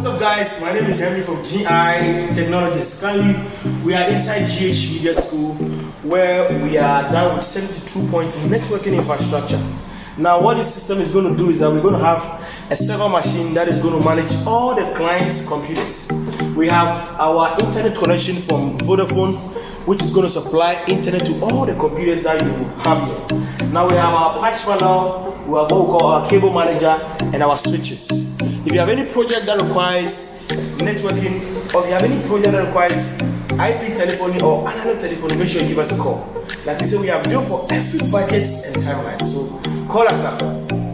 What's up guys, my name is Henry from GI Technologies. Currently, we are inside GH Media School where we are done with 72-point networking infrastructure. Now what this system is going to do is that we're going to have a server machine that is going to manage all the clients' computers. We have our internet connection from Vodafone, which is going to supply internet to all the computers that you have here. Now we have our patch panel, we have what we call our cable manager, and our switches. If you have any project that requires networking, or if you have any project that requires IP telephony or analog telephony, make sure you give us a call. Like we say, we have built for every budget and timeline. So call us now.